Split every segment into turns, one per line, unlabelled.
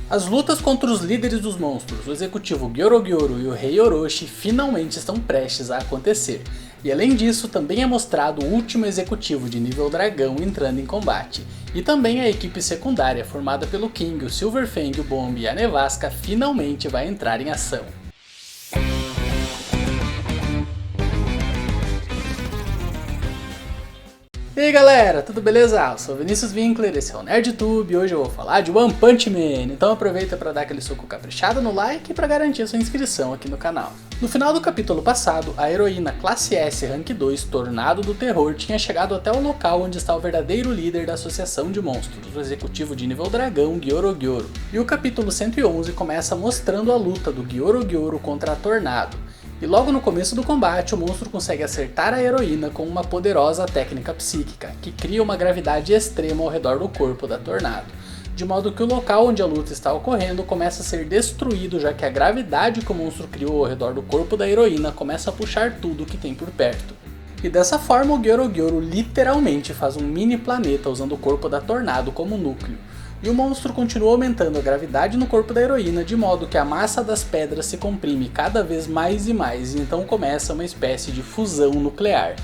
As lutas contra os líderes dos monstros, o executivo Gyorogyoru e o rei Orochi, finalmente estão prestes a acontecer. E além disso, também é mostrado o último executivo de nível dragão entrando em combate. E também a equipe secundária, formada pelo King, o Silverfang, o Bomb e a Nevasca, finalmente vai entrar em ação. E aí galera, tudo beleza? Eu sou Vinícius Winkler, esse é o NerdTube e hoje eu vou falar de One Punch Man, então aproveita para dar aquele soco caprichado no like e para garantir a sua inscrição aqui no canal. No final do capítulo passado, a heroína classe S Rank 2, Tornado do Terror, tinha chegado até o local onde está o verdadeiro líder da Associação de Monstros, o executivo de nível dragão Gyorogyoru. E o capítulo 111 começa mostrando a luta do Gyorogyoru contra a Tornado. E logo no começo do combate, o monstro consegue acertar a heroína com uma poderosa técnica psíquica, que cria uma gravidade extrema ao redor do corpo da Tornado, de modo que o local onde a luta está ocorrendo começa a ser destruído, já que a gravidade que o monstro criou ao redor do corpo da heroína começa a puxar tudo que tem por perto. E dessa forma o Gyorogyoru literalmente faz um mini planeta usando o corpo da Tornado como núcleo. E o monstro continua aumentando a gravidade no corpo da heroína, de modo que a massa das pedras se comprime cada vez mais e mais, e então começa uma espécie de fusão nuclear.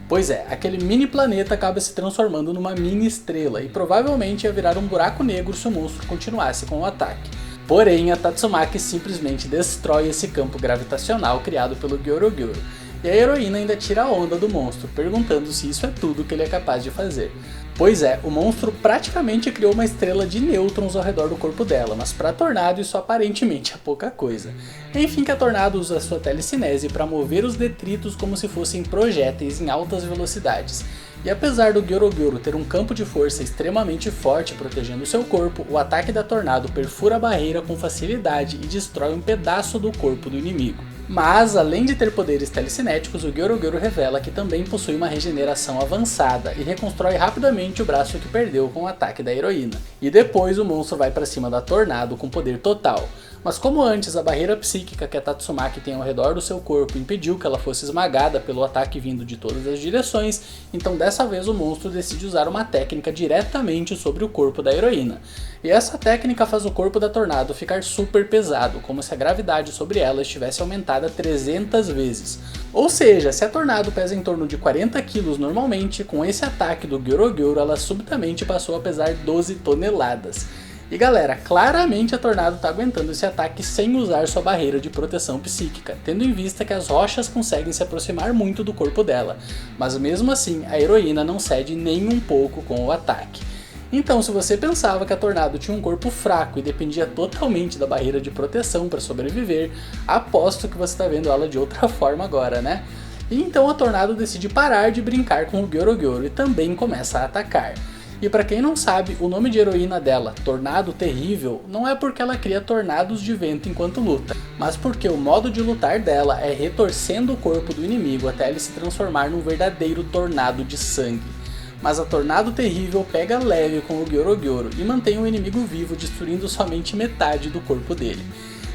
Pois é, aquele mini planeta acaba se transformando numa mini estrela, e provavelmente ia virar um buraco negro se o monstro continuasse com o ataque. Porém, a Tatsumaki simplesmente destrói esse campo gravitacional criado pelo Gyorogyoru. E a heroína ainda tira a onda do monstro, perguntando se isso é tudo que ele é capaz de fazer. Pois é, o monstro praticamente criou uma estrela de nêutrons ao redor do corpo dela, mas para a Tornado isso aparentemente é pouca coisa. Enfim, que a Tornado usa sua telecinese para mover os detritos como se fossem projéteis em altas velocidades. E apesar do Gyorogyoru ter um campo de força extremamente forte protegendo seu corpo, o ataque da Tornado perfura a barreira com facilidade e destrói um pedaço do corpo do inimigo. Mas, além de ter poderes telecinéticos, o Gyorogyoru revela que também possui uma regeneração avançada e reconstrói rapidamente o braço que perdeu com o ataque da heroína. E depois o monstro vai para cima da Tornado com poder total. Mas como antes a barreira psíquica que a Tatsumaki tem ao redor do seu corpo impediu que ela fosse esmagada pelo ataque vindo de todas as direções, então dessa vez o monstro decide usar uma técnica diretamente sobre o corpo da heroína. E essa técnica faz o corpo da Tornado ficar super pesado, como se a gravidade sobre ela estivesse aumentada 300 vezes. Ou seja, se a Tornado pesa em torno de 40 kg normalmente, com esse ataque do Gyorogyoru ela subitamente passou a pesar 12 toneladas. E galera, claramente a Tornado tá aguentando esse ataque sem usar sua barreira de proteção psíquica, tendo em vista que as rochas conseguem se aproximar muito do corpo dela, mas mesmo assim a heroína não cede nem um pouco com o ataque. Então, se você pensava que a Tornado tinha um corpo fraco e dependia totalmente da barreira de proteção para sobreviver, aposto que você está vendo ela de outra forma agora, né? E então a Tornado decide parar de brincar com o Gyorogyoru e também começa a atacar. E para quem não sabe, o nome de heroína dela, Tornado Terrível, não é porque ela cria tornados de vento enquanto luta, mas porque o modo de lutar dela é retorcendo o corpo do inimigo até ele se transformar num verdadeiro tornado de sangue. Mas a Tornado Terrível pega leve com o Gyorogyoru e mantém o inimigo vivo, destruindo somente metade do corpo dele.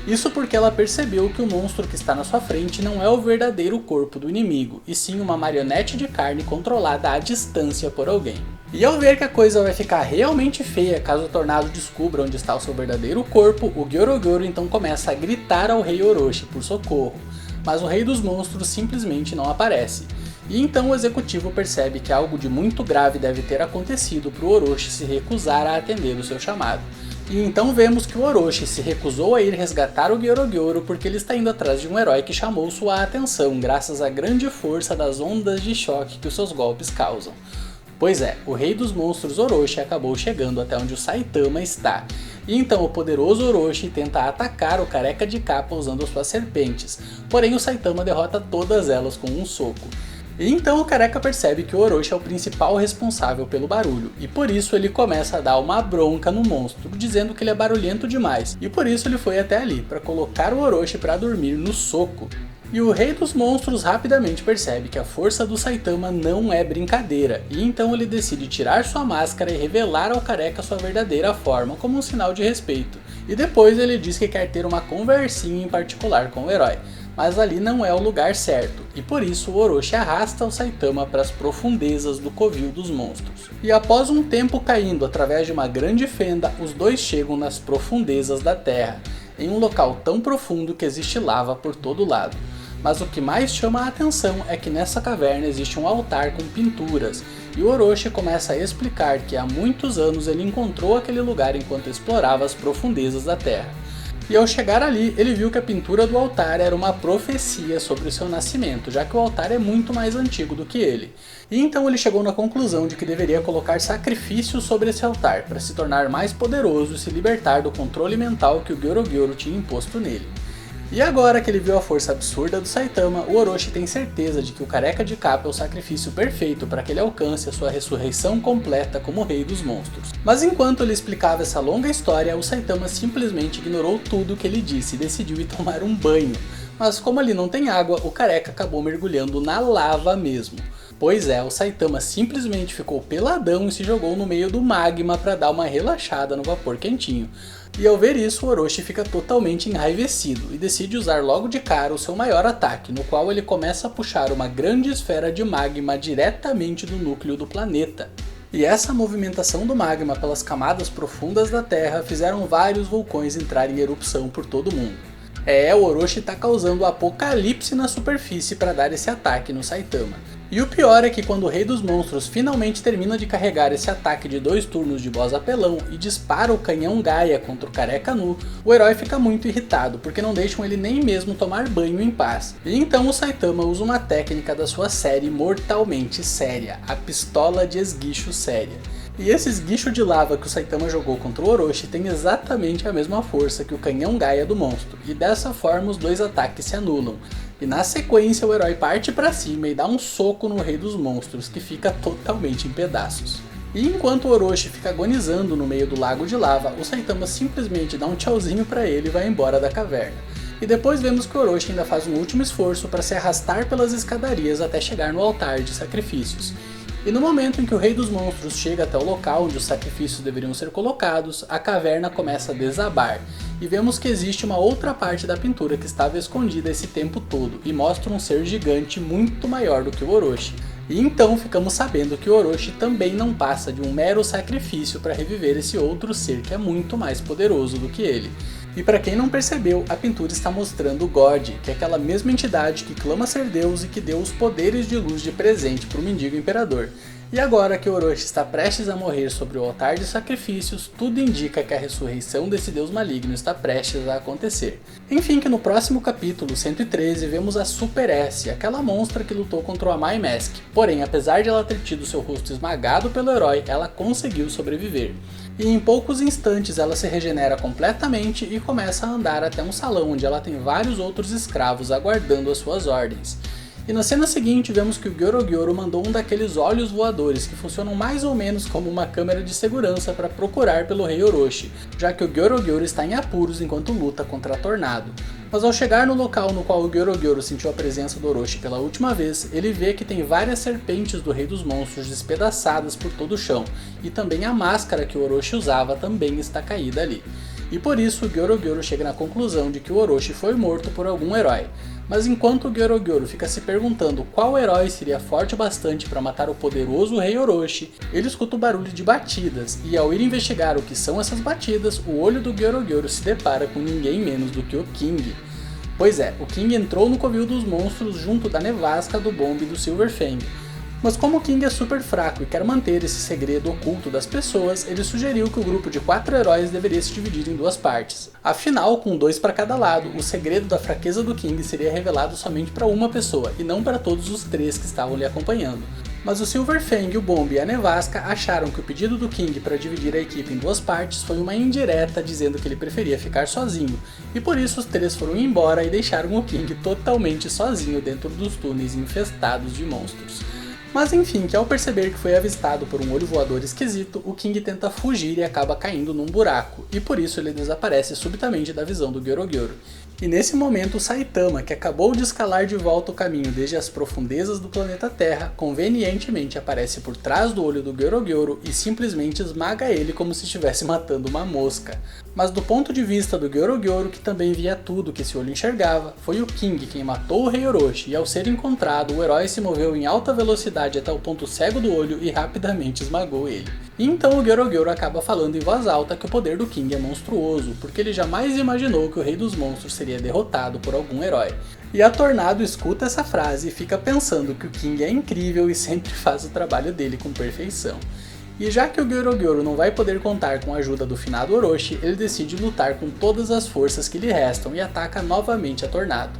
Isso porque ela percebeu que o monstro que está na sua frente não é o verdadeiro corpo do inimigo, e sim uma marionete de carne controlada à distância por alguém. E ao ver que a coisa vai ficar realmente feia caso o Tornado descubra onde está o seu verdadeiro corpo, o Gyorogyoru então começa a gritar ao rei Orochi por socorro, mas o rei dos monstros simplesmente não aparece. E então o executivo percebe que algo de muito grave deve ter acontecido para o Orochi se recusar a atender o seu chamado. E então vemos que o Orochi se recusou a ir resgatar o Gyorogyoru porque ele está indo atrás de um herói que chamou sua atenção graças à grande força das ondas de choque que os seus golpes causam. Pois é, o rei dos monstros Orochi acabou chegando até onde o Saitama está. E então o poderoso Orochi tenta atacar o careca de capa usando suas serpentes, porém o Saitama derrota todas elas com um soco. E então o careca percebe que o Orochi é o principal responsável pelo barulho, e por isso ele começa a dar uma bronca no monstro, dizendo que ele é barulhento demais, e por isso ele foi até ali, para colocar o Orochi para dormir no soco. E o rei dos monstros rapidamente percebe que a força do Saitama não é brincadeira, e então ele decide tirar sua máscara e revelar ao careca sua verdadeira forma, como um sinal de respeito. E depois ele diz que quer ter uma conversinha em particular com o herói. mas ali não é o lugar certo, e por isso o Orochi arrasta o Saitama para as profundezas do covil dos monstros. E após um tempo caindo através de uma grande fenda, os dois chegam nas profundezas da Terra, em um local tão profundo que existe lava por todo lado. Mas o que mais chama a atenção é que nessa caverna existe um altar com pinturas, e o Orochi começa a explicar que há muitos anos ele encontrou aquele lugar enquanto explorava as profundezas da Terra. E ao chegar ali, ele viu que a pintura do altar era uma profecia sobre o seu nascimento, já que o altar é muito mais antigo do que ele. E então ele chegou na conclusão de que deveria colocar sacrifícios sobre esse altar, para se tornar mais poderoso e se libertar do controle mental que o Gyorogoro tinha imposto nele. E agora que ele viu a força absurda do Saitama, o Orochi tem certeza de que o Careca de Capa é o sacrifício perfeito para que ele alcance a sua ressurreição completa como rei dos monstros. Mas enquanto ele explicava essa longa história, o Saitama simplesmente ignorou tudo o que ele disse e decidiu ir tomar um banho. Mas como ali não tem água, o Careca acabou mergulhando na lava mesmo. Pois é, o Saitama simplesmente ficou peladão e se jogou no meio do magma para dar uma relaxada no vapor quentinho. E ao ver isso, o Orochi fica totalmente enraivecido e decide usar logo de cara o seu maior ataque, no qual ele começa a puxar uma grande esfera de magma diretamente do núcleo do planeta. E essa movimentação do magma pelas camadas profundas da Terra fizeram vários vulcões entrarem em erupção por todo o mundo. O Orochi está causando apocalipse na superfície para dar esse ataque no Saitama. E o pior é que quando o Rei dos Monstros finalmente termina de carregar esse ataque de 2 turnos de boss apelão e dispara o canhão Gaia contra o Careca Nu, o herói fica muito irritado, porque não deixam ele nem mesmo tomar banho em paz. E então o Saitama usa uma técnica da sua série mortalmente séria, a pistola de esguicho séria. E esse esguicho de lava que o Saitama jogou contra o Orochi tem exatamente a mesma força que o canhão Gaia do monstro, e dessa forma os dois ataques se anulam. E na sequência o herói parte pra cima e dá um soco no Rei dos Monstros, que fica totalmente em pedaços. E enquanto o Orochi fica agonizando no meio do lago de lava, o Saitama simplesmente dá um tchauzinho pra ele e vai embora da caverna. E depois vemos que o Orochi ainda faz um último esforço para se arrastar pelas escadarias até chegar no altar de sacrifícios. E no momento em que o Rei dos Monstros chega até o local onde os sacrifícios deveriam ser colocados, a caverna começa a desabar, e vemos que existe uma outra parte da pintura que estava escondida esse tempo todo, e mostra um ser gigante muito maior do que o Orochi. E então ficamos sabendo que o Orochi também não passa de um mero sacrifício para reviver esse outro ser que é muito mais poderoso do que ele. E para quem não percebeu, a pintura está mostrando God, que é aquela mesma entidade que clama ser Deus e que deu os poderes de luz de presente para o mendigo imperador. E agora que Orochi está prestes a morrer sobre o altar de sacrifícios, tudo indica que a ressurreição desse deus maligno está prestes a acontecer. Enfim, que no próximo capítulo, 113, vemos a Super S, aquela monstra que lutou contra o Amai Mask. Porém, apesar de ela ter tido seu rosto esmagado pelo herói, ela conseguiu sobreviver. E em poucos instantes ela se regenera completamente e começa a andar até um salão onde ela tem vários outros escravos aguardando as suas ordens. E na cena seguinte vemos que o Gyorogoro mandou um daqueles olhos voadores que funcionam mais ou menos como uma câmera de segurança para procurar pelo rei Orochi, já que o Gyorogoro está em apuros enquanto luta contra a Tornado. Mas ao chegar no local no qual o Gyorogoro sentiu a presença do Orochi pela última vez, ele vê que tem várias serpentes do Rei dos Monstros despedaçadas por todo o chão, e também a máscara que o Orochi usava também está caída ali. E por isso o Gyorogoro chega na conclusão de que o Orochi foi morto por algum herói. Mas enquanto o Gyorogoro fica se perguntando qual herói seria forte bastante para matar o poderoso Rei Orochi, ele escuta o barulho de batidas, e ao ir investigar o que são essas batidas, o olho do Gyorogoro se depara com ninguém menos do que o King. Pois é, o King entrou no covil dos monstros junto da nevasca, do Bomb e do Silverfang. Mas como o King é super fraco e quer manter esse segredo oculto das pessoas, ele sugeriu que o grupo de 4 heróis deveria se dividir em 2 partes. Afinal, com 2 para cada lado, o segredo da fraqueza do King seria revelado somente para uma pessoa, e não para todos os 3 que estavam lhe acompanhando. Mas o Silverfang, o Bomb e a Nevasca acharam que o pedido do King para dividir a equipe em 2 partes foi uma indireta dizendo que ele preferia ficar sozinho, e por isso os 3 foram embora e deixaram o King totalmente sozinho dentro dos túneis infestados de monstros. Mas enfim, que ao perceber que foi avistado por um olho voador esquisito, o King tenta fugir e acaba caindo num buraco, e por isso ele desaparece subitamente da visão do Gyorogoro. E nesse momento o Saitama, que acabou de escalar de volta o caminho desde as profundezas do planeta Terra, convenientemente aparece por trás do olho do Gyorogoro e simplesmente esmaga ele como se estivesse matando uma mosca. Mas do ponto de vista do Gyorogoro, que também via tudo que esse olho enxergava, foi o King quem matou o Rei Orochi, e ao ser encontrado, o herói se moveu em alta velocidade até o ponto cego do olho e rapidamente esmagou ele. E então o Gyorogoro acaba falando em voz alta que o poder do King é monstruoso, porque ele jamais imaginou que o Rei dos Monstros seria derrotado por algum herói. E a Tornado escuta essa frase e fica pensando que o King é incrível e sempre faz o trabalho dele com perfeição. E já que o Gyorogoro não vai poder contar com a ajuda do finado Orochi, ele decide lutar com todas as forças que lhe restam e ataca novamente a Tornado.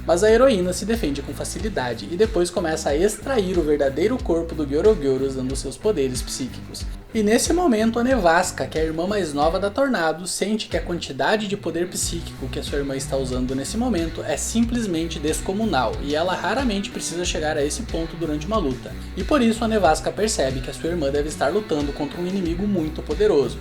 Mas a heroína se defende com facilidade e depois começa a extrair o verdadeiro corpo do Gyorogoro usando seus poderes psíquicos. E nesse momento a Nevasca, que é a irmã mais nova da Tornado, sente que a quantidade de poder psíquico que a sua irmã está usando nesse momento é simplesmente descomunal e ela raramente precisa chegar a esse ponto durante uma luta. E por isso a Nevasca percebe que a sua irmã deve estar lutando contra um inimigo muito poderoso.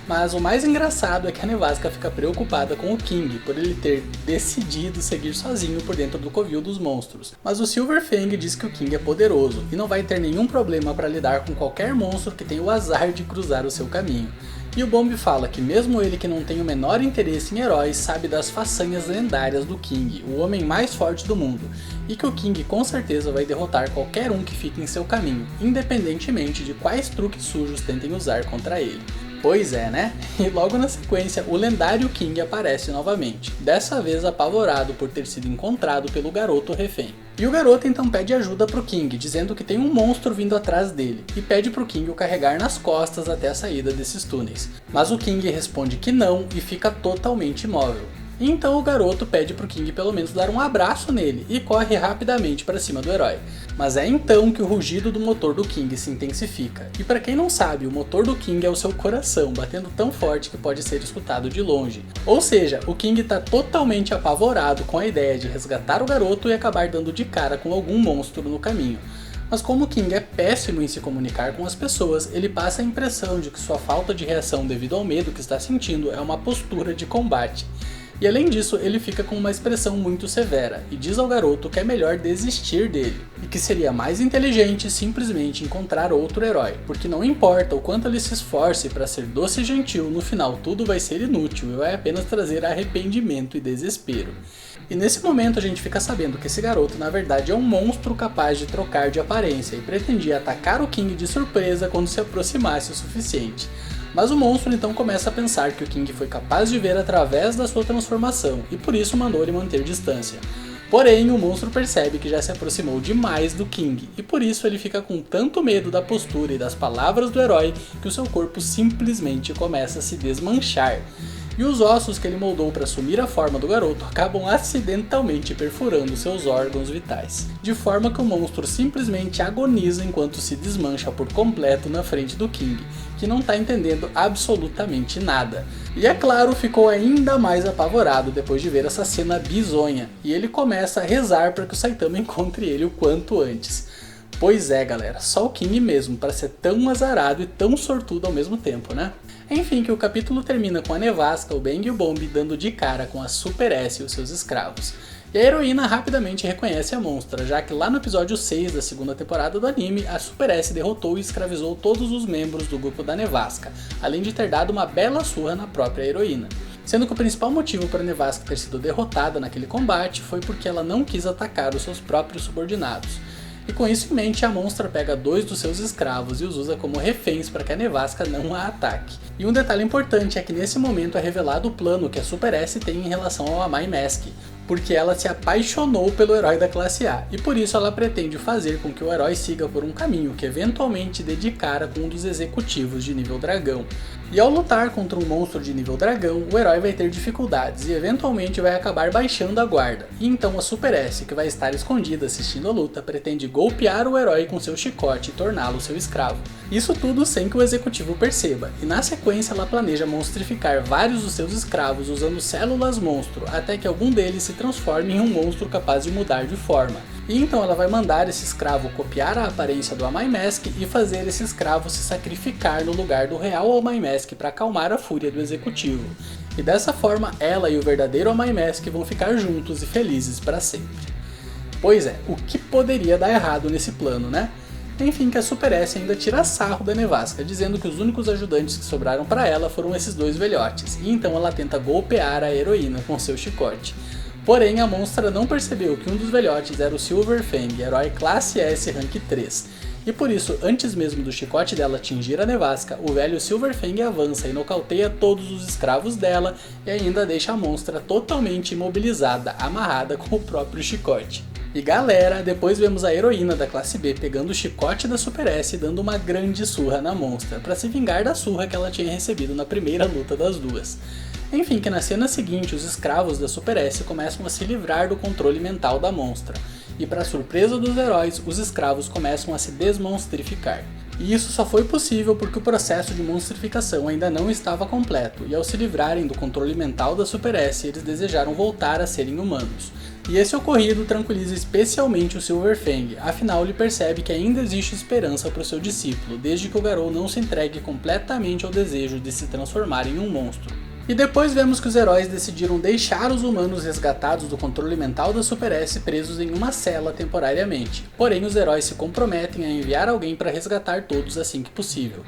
Mas o mais engraçado é que a Nevasca fica preocupada com o King, por ele ter decidido seguir sozinho por dentro do covil dos monstros. Mas o Silver Fang diz que o King é poderoso e não vai ter nenhum problema para lidar com qualquer monstro que tenha o azar de cruzar o seu caminho. E o Bomb fala que mesmo ele que não tem o menor interesse em heróis sabe das façanhas lendárias do King, o homem mais forte do mundo, e que o King com certeza vai derrotar qualquer um que fique em seu caminho, independentemente de quais truques sujos tentem usar contra ele. Pois é, né? E logo na sequência, o lendário King aparece novamente, dessa vez apavorado por ter sido encontrado pelo garoto refém. E o garoto então pede ajuda pro King, dizendo que tem um monstro vindo atrás dele, e pede pro King o carregar nas costas até a saída desses túneis. Mas o King responde que não e fica totalmente imóvel. E então o garoto pede pro King pelo menos dar um abraço nele e corre rapidamente para cima do herói. Mas é então que o rugido do motor do King se intensifica. E para quem não sabe, o motor do King é o seu coração, batendo tão forte que pode ser escutado de longe. Ou seja, o King está totalmente apavorado com a ideia de resgatar o garoto e acabar dando de cara com algum monstro no caminho. Mas como o King é péssimo em se comunicar com as pessoas, ele passa a impressão de que sua falta de reação devido ao medo que está sentindo é uma postura de combate. E além disso, ele fica com uma expressão muito severa e diz ao garoto que é melhor desistir dele, e que seria mais inteligente simplesmente encontrar outro herói, porque não importa o quanto ele se esforce para ser doce e gentil, no final tudo vai ser inútil e vai apenas trazer arrependimento e desespero. E nesse momento a gente fica sabendo que esse garoto na verdade é um monstro capaz de trocar de aparência e pretendia atacar o King de surpresa quando se aproximasse o suficiente. Mas o monstro então começa a pensar que o King foi capaz de ver através da sua transformação e por isso mandou ele manter distância. Porém, o monstro percebe que já se aproximou demais do King e por isso ele fica com tanto medo da postura e das palavras do herói que o seu corpo simplesmente começa a se desmanchar. E os ossos que ele moldou para assumir a forma do garoto acabam acidentalmente perfurando seus órgãos vitais, de forma que o monstro simplesmente agoniza enquanto se desmancha por completo na frente do King, que não está entendendo absolutamente nada. E é claro, ficou ainda mais apavorado depois de ver essa cena bizonha, e ele começa a rezar para que o Saitama encontre ele o quanto antes. Pois é, galera, só o King mesmo para ser tão azarado e tão sortudo ao mesmo tempo, né? Enfim, que o capítulo termina com a Nevasca, o Bang e o Bomb dando de cara com a Super S e os seus escravos. E a heroína rapidamente reconhece a monstra, já que lá no episódio 6 da segunda temporada do anime, a Super S derrotou e escravizou todos os membros do grupo da Nevasca, além de ter dado uma bela surra na própria heroína. Sendo que o principal motivo para a Nevasca ter sido derrotada naquele combate foi porque ela não quis atacar os seus próprios subordinados. E com isso em mente, a monstra pega 2 dos seus escravos e os usa como reféns para que a Nevasca não a ataque. E um detalhe importante é que nesse momento é revelado o plano que a Super S tem em relação ao Amai Mask, porque ela se apaixonou pelo herói da classe A, e por isso ela pretende fazer com que o herói siga por um caminho que eventualmente dê de cara com um dos executivos de nível dragão. E ao lutar contra um monstro de nível dragão, o herói vai ter dificuldades e eventualmente vai acabar baixando a guarda. E então a Super S, que vai estar escondida assistindo a luta, pretende golpear o herói com seu chicote e torná-lo seu escravo. Isso tudo sem que o executivo perceba, e na sequência ela planeja monstrificar vários dos seus escravos usando células monstro, até que algum deles se transforme em um monstro capaz de mudar de forma. E então ela vai mandar esse escravo copiar a aparência do Amai Mask e fazer esse escravo se sacrificar no lugar do real Amai Mask para acalmar a fúria do executivo. E dessa forma ela e o verdadeiro Amai Mask vão ficar juntos e felizes para sempre. Pois é, o que poderia dar errado nesse plano, né? Enfim, que a Super S ainda tira sarro da Nevasca, dizendo que os únicos ajudantes que sobraram para ela foram esses dois velhotes, e então ela tenta golpear a heroína com seu chicote. Porém, a monstra não percebeu que um dos velhotes era o Silverfang, herói classe S rank 3. E por isso, antes mesmo do chicote dela atingir a Nevasca, o velho Silverfang avança e nocauteia todos os escravos dela e ainda deixa a monstra totalmente imobilizada, amarrada com o próprio chicote. E galera, depois vemos a heroína da classe B pegando o chicote da Super S e dando uma grande surra na monstra, para se vingar da surra que ela tinha recebido na primeira luta das duas. Enfim, que na cena seguinte os escravos da Super S começam a se livrar do controle mental da monstra, e para surpresa dos heróis, os escravos começam a se desmonstrificar. E isso só foi possível porque o processo de monstrificação ainda não estava completo, e ao se livrarem do controle mental da Super S, eles desejaram voltar a serem humanos. E esse ocorrido tranquiliza especialmente o Silverfang, afinal ele percebe que ainda existe esperança para o seu discípulo, desde que o Garou não se entregue completamente ao desejo de se transformar em um monstro. E depois vemos que os heróis decidiram deixar os humanos resgatados do controle mental da Super S presos em uma cela temporariamente. Porém, os heróis se comprometem a enviar alguém para resgatar todos assim que possível.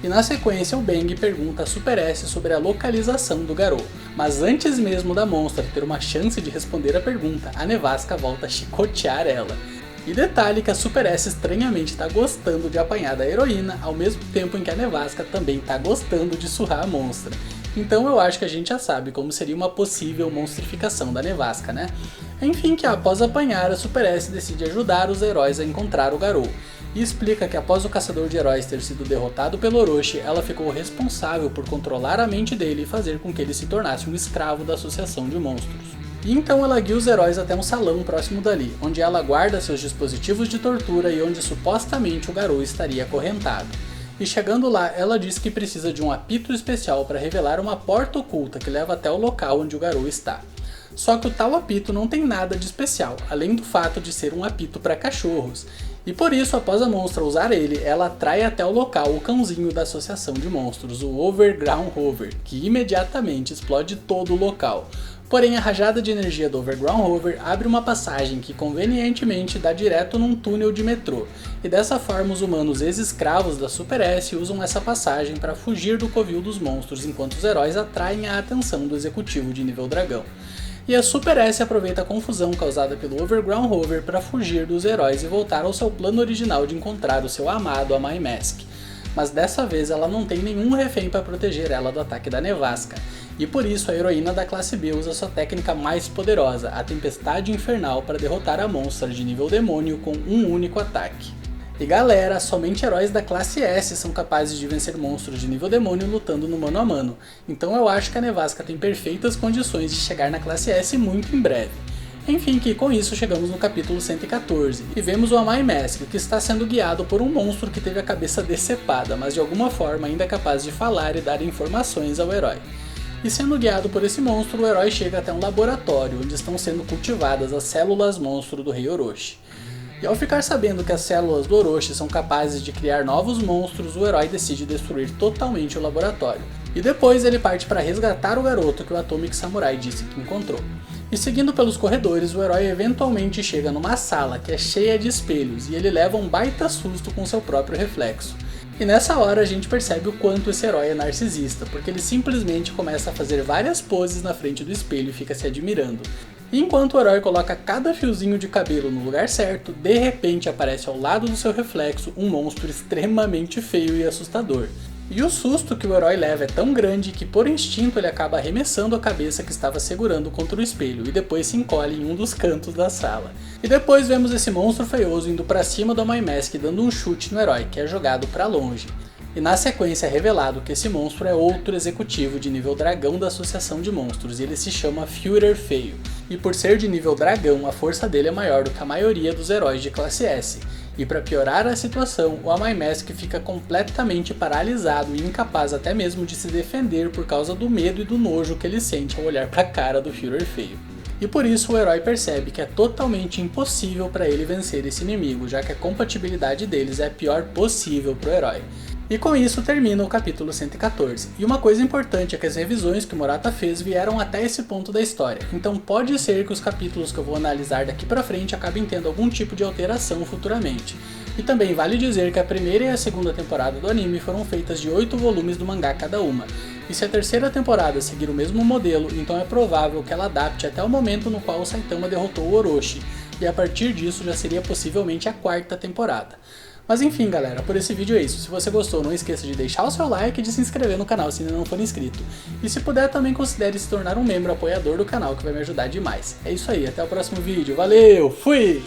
E na sequência, o Bang pergunta a Super S sobre a localização do Garou. Mas antes mesmo da monstra ter uma chance de responder a pergunta, a Nevasca volta a chicotear ela. E detalhe que a Super S estranhamente está gostando de apanhar da heroína, ao mesmo tempo em que a Nevasca também está gostando de surrar a monstra. Então eu acho que a gente já sabe como seria uma possível monstrificação da Nevasca, né? Enfim, que após apanhar, a Super S decide ajudar os heróis a encontrar o Garou. E explica que após o caçador de heróis ter sido derrotado pelo Orochi, ela ficou responsável por controlar a mente dele e fazer com que ele se tornasse um escravo da Associação de Monstros. E então ela guia os heróis até um salão próximo dali, onde ela guarda seus dispositivos de tortura e onde supostamente o Garou estaria acorrentado. E chegando lá, ela diz que precisa de um apito especial para revelar uma porta oculta que leva até o local onde o Garou está. Só que o tal apito não tem nada de especial, além do fato de ser um apito para cachorros. E por isso, após a monstra usar ele, ela atrai até o local o cãozinho da Associação de Monstros, o Overground Hover, que imediatamente explode todo o local. Porém, a rajada de energia do Overground Hover abre uma passagem que convenientemente dá direto num túnel de metrô, e dessa forma os humanos ex-escravos da Super S usam essa passagem para fugir do covil dos monstros enquanto os heróis atraem a atenção do executivo de nível dragão. E a Super S aproveita a confusão causada pelo Overground Hover para fugir dos heróis e voltar ao seu plano original de encontrar o seu amado Amai Mask. Mas dessa vez ela não tem nenhum refém para proteger ela do ataque da Nevasca, e por isso a heroína da classe B usa sua técnica mais poderosa, a Tempestade Infernal, para derrotar a monstra de nível demônio com um único ataque. E galera, somente heróis da classe S são capazes de vencer monstros de nível demônio lutando no mano a mano, então eu acho que a Nevasca tem perfeitas condições de chegar na classe S muito em breve. Enfim, que com isso chegamos no capítulo 114, e vemos o Amai Mask, que está sendo guiado por um monstro que teve a cabeça decepada, mas de alguma forma ainda é capaz de falar e dar informações ao herói. E sendo guiado por esse monstro, o herói chega até um laboratório, onde estão sendo cultivadas as células monstro do rei Orochi. E ao ficar sabendo que as células do Orochi são capazes de criar novos monstros, o herói decide destruir totalmente o laboratório. E depois ele parte para resgatar o garoto que o Atomic Samurai disse que encontrou. E seguindo pelos corredores, o herói eventualmente chega numa sala que é cheia de espelhos e ele leva um baita susto com seu próprio reflexo. E nessa hora a gente percebe o quanto esse herói é narcisista, porque ele simplesmente começa a fazer várias poses na frente do espelho e fica se admirando. E enquanto o herói coloca cada fiozinho de cabelo no lugar certo, de repente aparece ao lado do seu reflexo um monstro extremamente feio e assustador. E o susto que o herói leva é tão grande que por instinto ele acaba arremessando a cabeça que estava segurando contra o espelho e depois se encolhe em um dos cantos da sala. E depois vemos esse monstro feioso indo pra cima do Amai Mask dando um chute no herói, que é jogado pra longe. E na sequência é revelado que esse monstro é outro executivo de nível dragão da Associação de Monstros e ele se chama Führer Feio. E por ser de nível dragão, a força dele é maior do que a maioria dos heróis de classe S. E para piorar a situação, o Amai Mask fica completamente paralisado e incapaz até mesmo de se defender por causa do medo e do nojo que ele sente ao olhar para a cara do Führer Feio. E por isso o herói percebe que é totalmente impossível para ele vencer esse inimigo, já que a compatibilidade deles é a pior possível para o herói. E com isso termina o capítulo 114. E uma coisa importante é que as revisões que o Murata fez vieram até esse ponto da história, então pode ser que os capítulos que eu vou analisar daqui pra frente acabem tendo algum tipo de alteração futuramente. E também vale dizer que a primeira e a segunda temporada do anime foram feitas de 8 volumes do mangá cada uma. E se a terceira temporada seguir o mesmo modelo, então é provável que ela adapte até o momento no qual o Saitama derrotou o Orochi, e a partir disso já seria possivelmente a quarta temporada. Mas enfim galera, por esse vídeo é isso. Se você gostou, não esqueça de deixar o seu like e de se inscrever no canal se ainda não for inscrito. E se puder, também considere se tornar um membro apoiador do canal, que vai me ajudar demais. É isso aí, até o próximo vídeo. Valeu, fui!